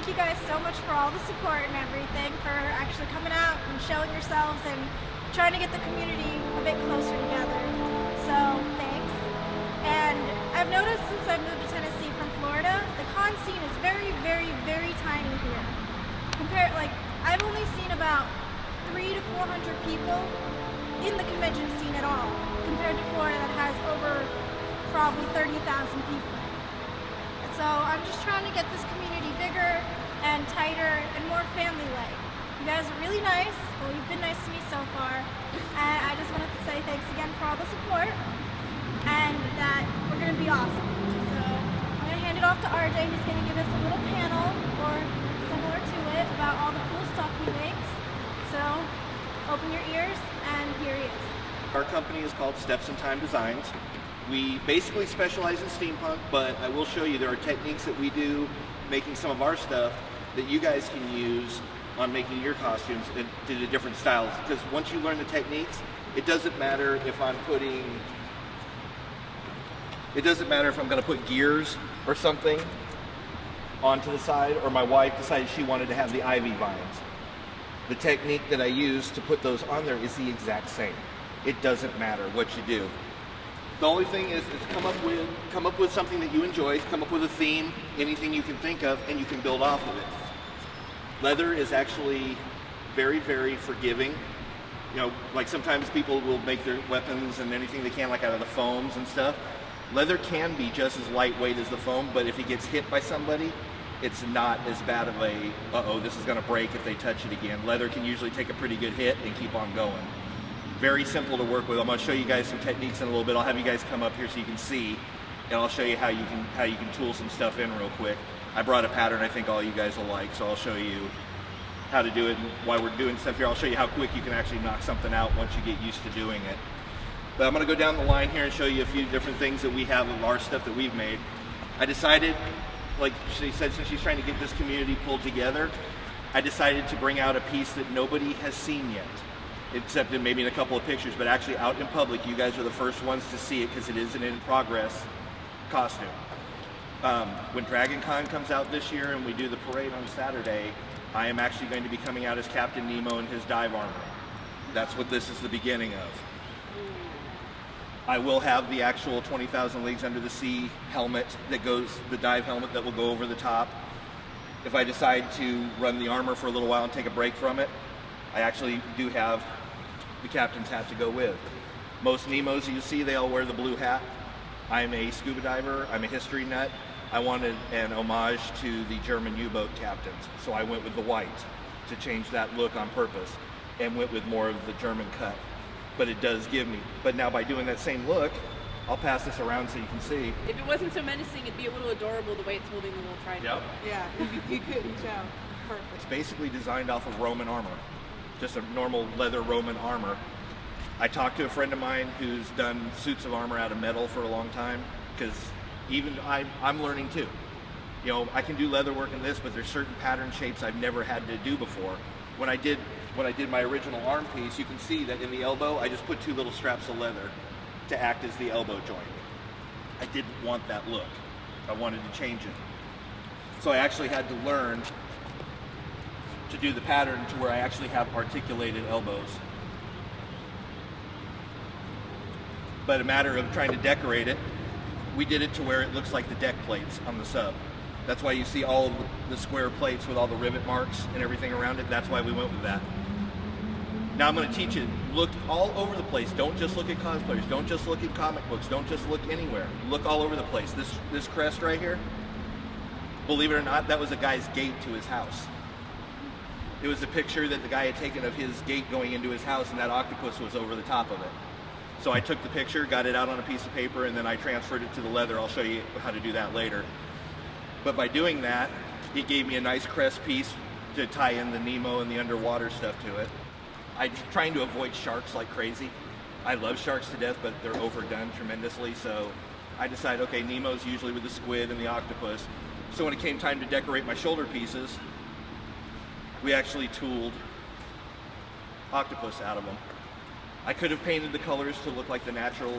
thank you guys so much for all the support and everything, for actually coming out and showing yourselves and trying to get the community a bit closer together. So thanks. And I've noticed since I moved to Tennessee from Florida, the con scene is very, very, very tiny here. I've only seen about 300 to 400 people in the convention scene at all, compared to Florida that has over probably 30,000 people. So I'm just trying to get this community bigger and tighter and more family-like. You guys are really nice. Well, you've been nice to me so far. And I just wanted to say thanks again for all the support and that we're going to be awesome. So I'm going to hand it off to RJ, who's going to give us a little panel or similar to it about all the cool stuff he makes. So open your ears and here he is. Our company is called Tyme Designs. We basically specialize in steampunk, but I will show you there are techniques that we do making some of our stuff that you guys can use on making your costumes into the different styles. Because once you learn the techniques, it doesn't matter if I'm going to put gears or something onto the side, or my wife decided she wanted to have the ivy vines. The technique that I use to put those on there is the exact same. It doesn't matter what you do. The only thing is come up with something that you enjoy, come up with a theme, anything you can think of, and you can build off of it. Leather is actually very, very forgiving. You know, like sometimes people will make their weapons and anything they can, like out of the foams and stuff. Leather can be just as lightweight as the foam, but if it gets hit by somebody, it's not as bad of a, uh-oh, this is gonna break if they touch it again. Leather can usually take a pretty good hit and keep on going. Very simple to work with. I'm going to show you guys some techniques in a little bit. I'll have you guys come up here so you can see, and I'll show you how you can tool some stuff in real quick. I brought a pattern I think all you guys will like, so I'll show you how to do it. And while we're doing stuff here, I'll show you how quick you can actually knock something out once you get used to doing it. But I'm going to go down the line here and show you a few different things that we have of our stuff that we've made. I decided, like she said, since she's trying to get this community pulled together, I decided to bring out a piece that nobody has seen yet, except in maybe in a couple of pictures, but actually out in public, you guys are the first ones to see it because it is an in-progress costume. When Dragon Con comes out this year and we do the parade on Saturday, I am actually going to be coming out as Captain Nemo in his dive armor. That's what this is the beginning of. I will have the actual 20,000 Leagues Under the Sea helmet that goes, the dive helmet that will go over the top. If I decide to run the armor for a little while and take a break from it, I actually do have the captain's hat to go with. Most Nemos you see, they all wear the blue hat. I'm a scuba diver, I'm a history nut. I wanted an homage to the German U-boat captains, so I went with the white to change that look on purpose and went with more of the German cut. But it does give me, but now by doing that same look, I'll pass this around so you can see. If it wasn't so menacing, it'd be a little adorable the way it's holding the little trident. Yep. Yeah, you couldn't tell. Perfect. It's basically designed off of Roman armor. Just a normal leather Roman armor. I talked to a friend of mine who's done suits of armor out of metal for a long time, because even I'm learning too. You know, I can do leather work in this, but there's certain pattern shapes I've never had to do before. When I did my original arm piece, you can see that in the elbow, I just put 2 little straps of leather to act as the elbow joint. I didn't want that look. I wanted to change it. So I actually had to learn to do the pattern to where I actually have articulated elbows. But a matter of trying to decorate it, we did it to where it looks like the deck plates on the sub. That's why you see all of the square plates with all the rivet marks and everything around it. That's why we went with that. Now I'm going to teach you, look all over the place. Don't just look at cosplayers. Don't just look at comic books. Don't just look anywhere. Look all over the place. This crest right here, believe it or not, that was a guy's gate to his house. It was a picture that the guy had taken of his gate going into his house, and that octopus was over the top of it. So I took the picture, got it out on a piece of paper, and then I transferred it to the leather. I'll show you how to do that later. But by doing that, it gave me a nice crest piece to tie in the Nemo and the underwater stuff to it. I'm trying to avoid sharks like crazy. I love sharks to death, but they're overdone tremendously, so I decided, okay, Nemo's usually with the squid and the octopus. So when it came time to decorate my shoulder pieces, we actually tooled octopus out of them. I could have painted the colors to look like the natural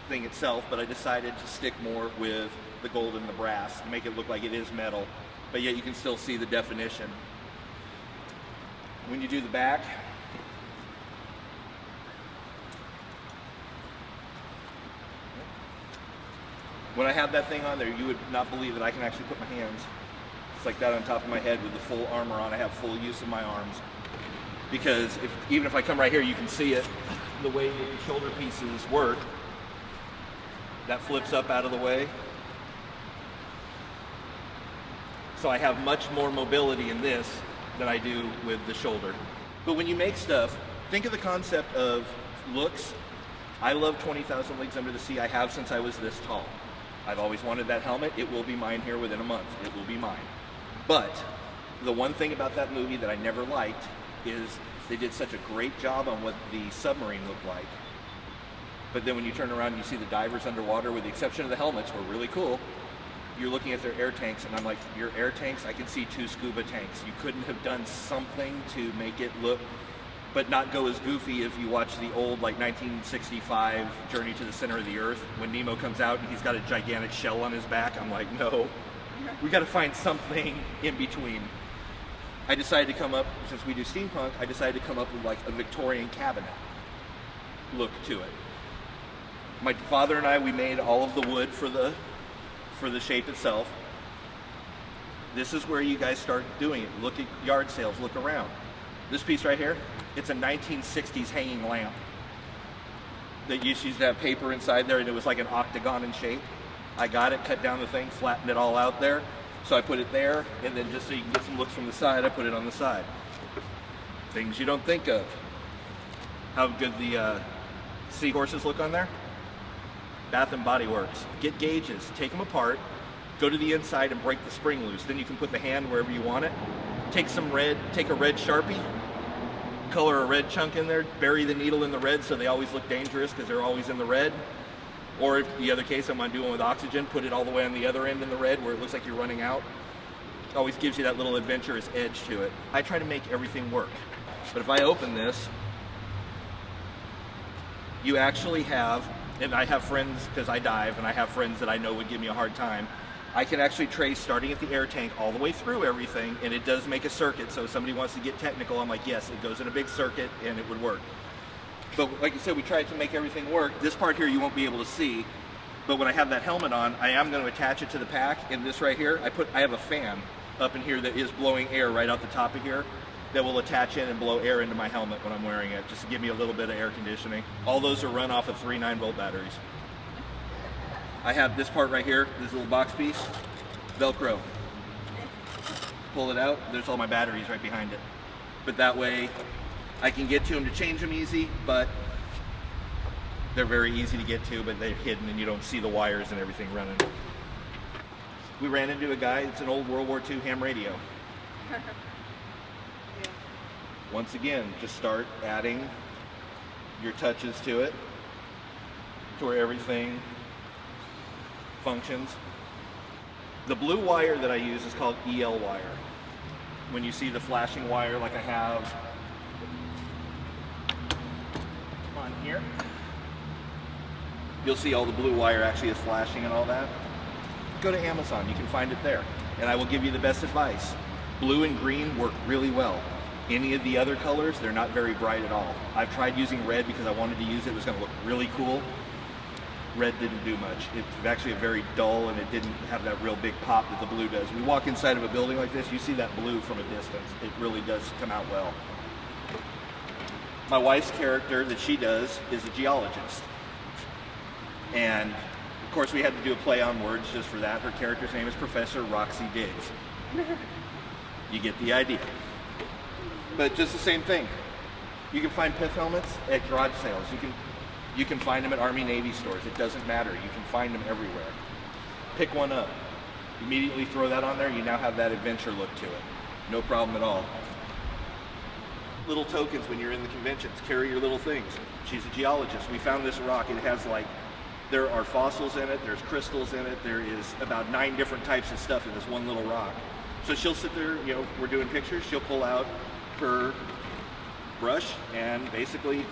thing itself, but I decided to stick more with the gold and the brass to make it look like it is metal but yet you can still see the definition. When you do the back, when I have that thing on there, you would not believe that I can actually put my hands just like that on top of my head with the full armor on. I have full use of my arms. Because even if I come right here, you can see it, the way the shoulder pieces work. That flips up out of the way. So I have much more mobility in this than I do with the shoulder. But when you make stuff, think of the concept of looks. I love 20,000 Leagues Under the Sea. I have since I was this tall. I've always wanted that helmet. It will be mine here within a month. It will be mine. But the one thing about that movie that I never liked is they did such a great job on what the submarine looked like. But then when you turn around and you see the divers underwater, with the exception of the helmets, were really cool. You're looking at their air tanks, and I'm like, your air tanks, I can see 2 scuba tanks. You couldn't have done something to make it look, but not go as goofy if you watch the old, like, 1965 Journey to the Center of the Earth, when Nemo comes out and he's got a gigantic shell on his back. I'm like, no, we got to find something in between. I decided to come up, since we do steampunk, I decided to come up with, like, a Victorian cabinet look to it. My father and I, we made all of the wood for the shape itself. This is where you guys start doing it. Look at yard sales, look around. This piece right here, it's a 1960s hanging lamp that used to have paper inside there, and it was like an octagon in shape. I got it, cut down the thing, flattened it all out there. So I put it there, and then just so you can get some looks from the side, I put it on the side. Things you don't think of. How good the seahorses look on there? Bath and Body Works. Get gauges, take them apart, go to the inside and break the spring loose. Then you can put the hand wherever you want it. Take some red, take a red Sharpie, color a red chunk in there, bury the needle in the red so they always look dangerous because they're always in the red. Or if the other case I'm going to do one with oxygen, put it all the way on the other end in the red where it looks like you're running out. Always gives you that little adventurous edge to it. I try to make everything work. But if I open this, you actually have, and I have friends, because I dive, and I have friends that I know would give me a hard time, I can actually trace starting at the air tank all the way through everything, and it does make a circuit, so if somebody wants to get technical, I'm like, yes, it goes in a big circuit, and it would work. But like I said, we tried to make everything work. This part here you won't be able to see, but when I have that helmet on, I am going to attach it to the pack, and this right here, I have a fan up in here that is blowing air right out the top of here that will attach in and blow air into my helmet when I'm wearing it, just to give me a little bit of air conditioning. All those are run off of 3 9-volt batteries. I have this part right here, this little box piece, Velcro. Pull it out, there's all my batteries right behind it. But that way, I can get to them to change them easy, but they're very easy to get to, but they're hidden and you don't see the wires and everything running. We ran into a guy, it's an old World War II ham radio. Once again, just start adding your touches to it to where everything functions. The blue wire that I use is called EL wire. When you see the flashing wire like I have on here, you'll see all the blue wire actually is flashing and all that. Go to Amazon, you can find it there, and I will give you the best advice. Blue and green work really well. Any of the other colors, they're not very bright at all. I've tried using red because I wanted to use it. It was going to look really cool. Red didn't do much. It's actually a very dull, and it didn't have that real big pop that the blue does. We walk inside of a building like this, you see that blue from a distance. It really does come out well. My wife's character that she does is a geologist. And of course we had to do a play on words just for that. Her character's name is Professor Roxy Diggs. You get the idea. But just the same thing. You can find pith helmets at garage sales. You can find them at Army Navy stores. It doesn't matter. You can find them everywhere. Pick one up. Immediately throw that on there. You now have that adventure look to it. No problem at all. Little tokens when you're in the conventions. Carry your little things. She's a geologist. We found this rock. It has there are fossils in it. There's crystals in it. There is about 9 different types of stuff in this one little rock. So she'll sit there, we're doing pictures. She'll pull out her brush and basically,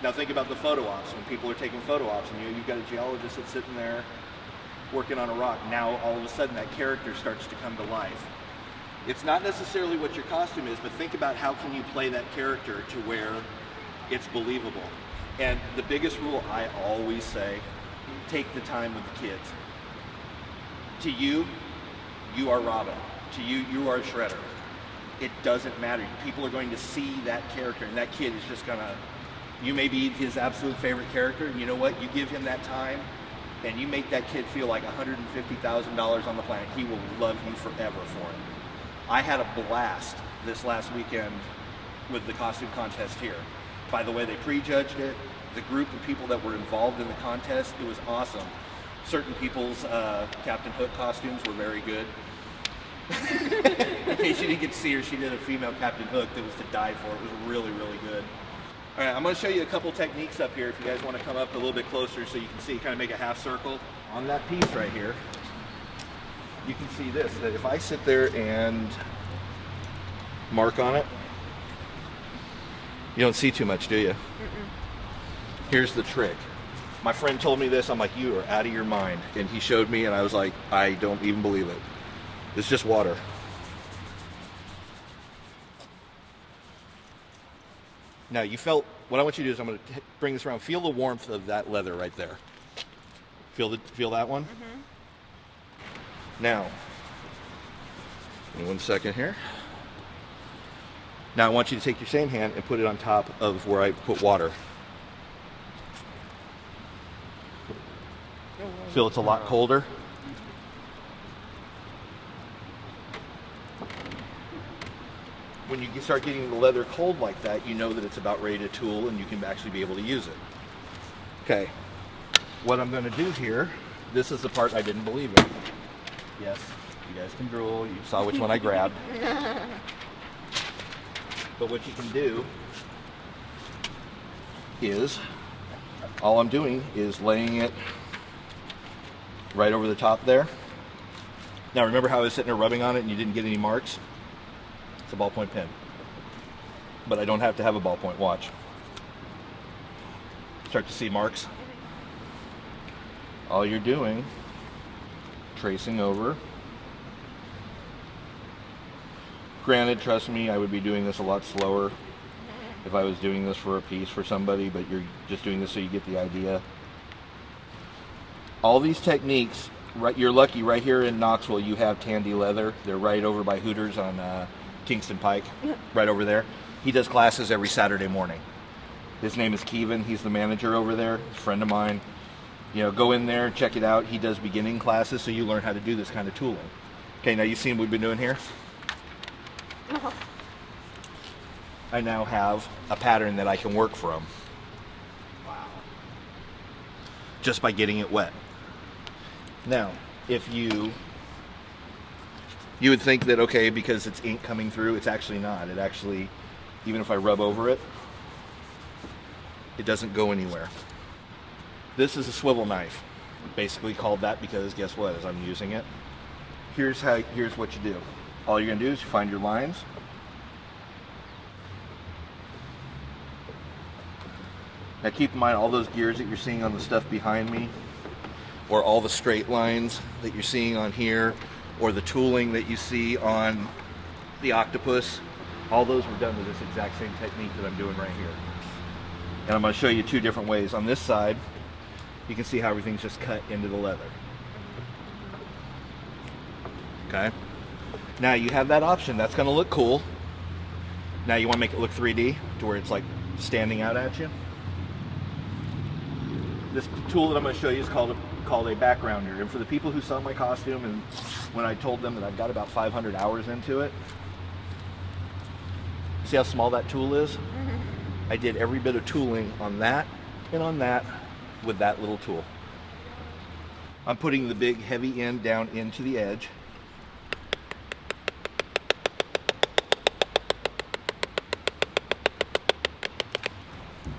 now think about the photo ops when people are taking photo ops and you've got a geologist that's sitting there working on a rock. Now all of a sudden that character starts to come to life. It's not necessarily what your costume is, but think about how can you play that character to where it's believable. And the biggest rule I always say, take the time with the kids. To you, you are Robin. To you, you are Shredder. It doesn't matter. People are going to see that character, and that kid is just gonna, you may be his absolute favorite character, and you know what? You give him that time, and you make that kid feel like $150,000 on the planet. He will love you forever for it. I had a blast this last weekend with the costume contest here. By the way, they prejudged it. The group of people that were involved in the contest, it was awesome. Certain people's Captain Hook costumes were very good. In case you didn't get to see her, she did a female Captain Hook that was to die for. It was really, really good. All right, I'm going to show you a couple techniques up here if you guys want to come up a little bit closer so you can see, kind of make a half circle. On that piece right here, you can see this, that if I sit there and mark on it, you don't see too much, do you? Here's the trick. My friend told me this, I'm like, you are out of your mind. And he showed me and I was like, I don't even believe it. It's just water. Now you felt, what I want you to do is I'm going to bring this around. Feel the warmth of that leather right there. Feel that one? Now, give me 1 second here. Now I want you to take your same hand and put it on top of where I put water. Feel it's a lot colder. When you start getting the leather cold like that, you know that it's about ready to tool and you can actually be able to use it. Okay, what I'm going to do here, this is the part I didn't believe in. Yes, you guys can drool, you saw which one I grabbed. But what you can do is, all I'm doing is laying it right over the top there. Now remember how I was sitting there rubbing on it and you didn't get any marks? It's a ballpoint pen. But I don't have to have a ballpoint, watch. Start to see marks. All you're doing, tracing over. Granted, trust me, I would be doing this a lot slower if I was doing this for a piece for somebody, but you're just doing this so you get the idea. All these techniques, right, you're lucky right here in Knoxville you have Tandy Leather. They're right over by Hooters on Kingston Pike, right over there. He does classes every Saturday morning. His name is Kevin. He's the manager over there. He's a friend of mine. You know, go in there, check it out. He does beginning classes so you learn how to do this kind of tooling. Okay, now you've seen what we've been doing here? I now have a pattern that I can work from. Wow. Just by getting it wet. Now, if you would think that, okay, because it's ink coming through, it's actually not. It actually, even if I rub over it, it doesn't go anywhere. This is a swivel knife. Basically called that because guess what, as I'm using it, here's what you do. All you're gonna do is you find your lines. Now keep in mind all those gears that you're seeing on the stuff behind me, or all the straight lines that you're seeing on here, or the tooling that you see on the Octopus, all those were done with this exact same technique that I'm doing right here. And I'm going to show you two different ways. On this side, you can see how everything's just cut into the leather. Okay? Now you have that option. That's going to look cool. Now you want to make it look 3D to where it's like standing out at you. This tool that I'm going to show you is called a backgrounder. And for the people who saw my costume and when I told them that I've got about 500 hours into it, see how small that tool is? I did every bit of tooling on that and on that with that little tool. I'm putting the big heavy end down into the edge.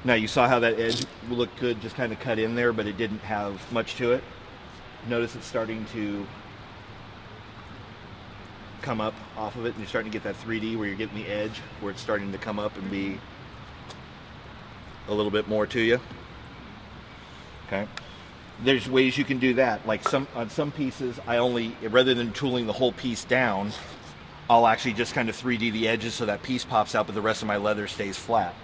Now you saw how that edge looked good, just kind of cut in there, but it didn't have much to it. Notice it's starting to come up off of it, and you're starting to get that 3D where you're getting the edge, where it's starting to come up and be a little bit more to you. Okay. there's ways you can do that. Like on some pieces, I only, rather than tooling the whole piece down, I'll actually just kind of 3D the edges so that piece pops out, but the rest of my leather stays flat.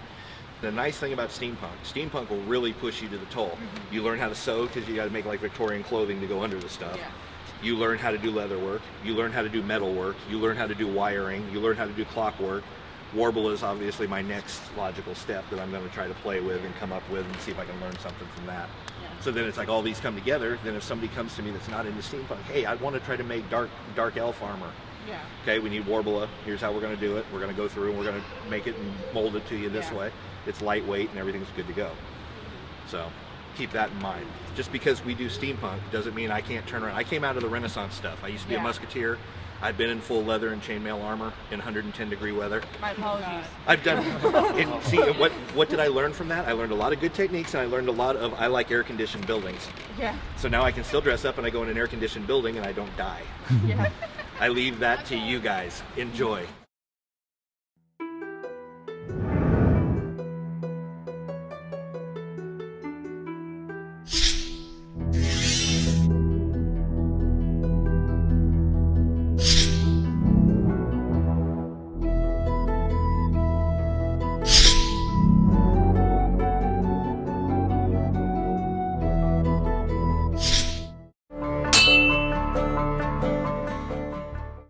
The nice thing about steampunk will really push you to the toll. Mm-hmm. You learn how to sew because you got to make like Victorian clothing to go under the stuff. Yeah. You learn how to do leather work. You learn how to do metal work. You learn how to do wiring. You learn how to do clockwork. Warble is obviously my next logical step that I'm going to try to play with and come up with and see if I can learn something from that. Yeah. So then it's like all these come together. Then if somebody comes to me that's not into steampunk, hey, I want to try to make dark elf armor. Yeah. Okay, we need Warbler. Here's how we're going to do it. We're going to go through and we're going to make it and mold it to you this way. It's lightweight and everything's good to go. So keep that in mind. Just because we do steampunk doesn't mean I can't turn around. I came out of the Renaissance stuff. I used to be a musketeer. I've been in full leather and chainmail armor in 110 degree weather. My apologies. I've done. And see, what did I learn from that? I learned a lot of good techniques, and I learned a lot of I like air conditioned buildings. Yeah. So now I can still dress up and I go in an air conditioned building and I don't die. Yeah. I leave that to you guys. Enjoy.